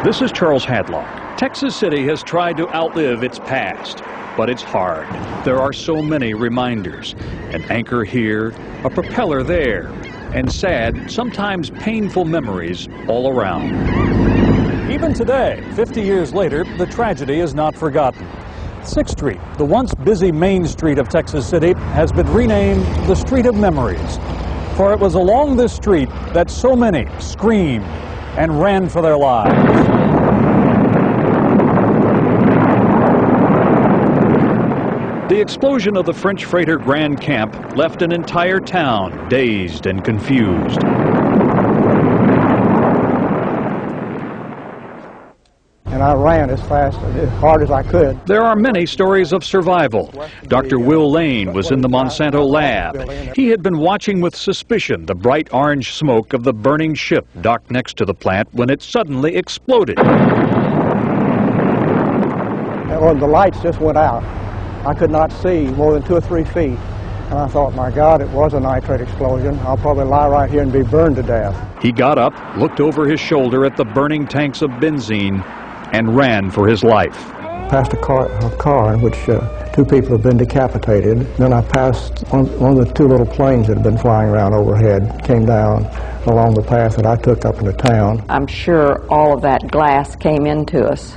This is Charles Hadlock. Texas City has tried to outlive its past, but it's hard. There are so many reminders. An anchor here, a propeller there, and sad, sometimes painful memories all around. Even today, 50 years later, the tragedy is not forgotten. 6th Street, the once busy main street of Texas City, has been renamed the Street of Memories. For it was along this street that so many screamed and ran for their lives. The explosion of the French freighter Grand Camp left an entire town dazed and confused. And I ran as fast, as hard as I could. There are many stories of survival. Dr. Will Lane was in the Monsanto lab. He had been watching with suspicion the bright orange smoke of the burning ship docked next to the plant when it suddenly exploded. Well, the lights just went out. I could not see more than 2 or 3 feet. And I thought, my God, it was a nitrate explosion. I'll probably lie right here and be burned to death. He got up, looked over his shoulder at the burning tanks of benzene, and ran for his life. Passed a car in which 2 people had been decapitated. Then I passed one of the 2 little planes that had been flying around overhead, came down along the path that I took up into town. I'm sure all of that glass came into us,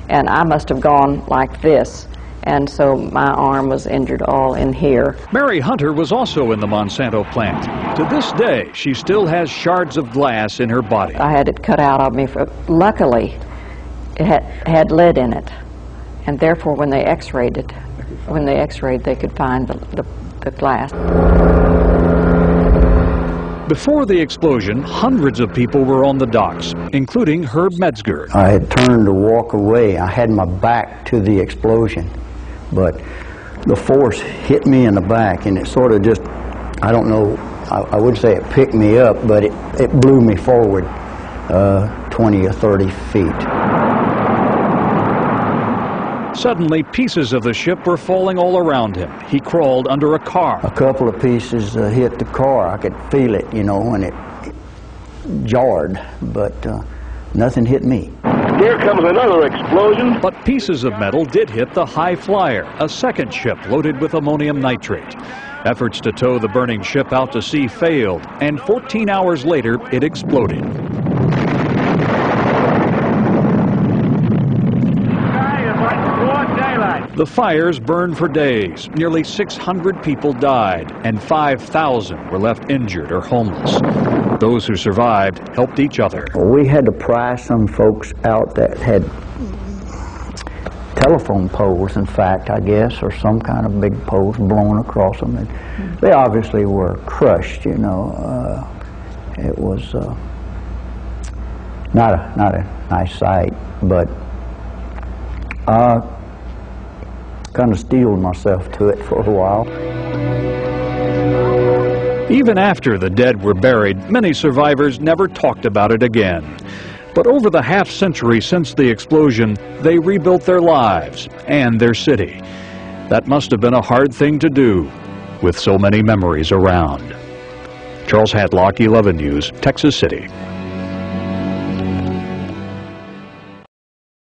and I must have gone like this. And so my arm was injured all in here. Mary Hunter was also in the Monsanto plant. To this day, she still has shards of glass in her body. I had it cut out of me. Luckily, it had lead in it. And therefore, when they x-rayed, they could find the glass. Before the explosion, hundreds of people were on the docks, including Herb Metzger. I had turned to walk away. I had my back to the explosion. But the force hit me in the back, and it sort of just, I don't know, I would say it picked me up, but it blew me forward 20 or 30 feet. Suddenly, pieces of the ship were falling all around him. He crawled under a car. A couple of pieces hit the car. I could feel it, you know, and it jarred, but nothing hit me. Here comes another explosion. But pieces of metal did hit the High Flyer, a second ship loaded with ammonium nitrate. Efforts to tow the burning ship out to sea failed, and 14 hours later, it exploded. The fires burned for days. Nearly 600 people died, and 5,000 were left injured or homeless. Those who survived helped each other. We had to pry some folks out that had telephone poles, in fact, I guess, or some kind of big poles blown across them. And they obviously were crushed, you know. It was not a nice sight, but I kind of steeled myself to it for a while. Even after the dead were buried, many survivors never talked about it again. But over the half-century since the explosion, they rebuilt their lives and their city. That must have been a hard thing to do, with so many memories around. Charles Hadlock, 11 News, Texas City.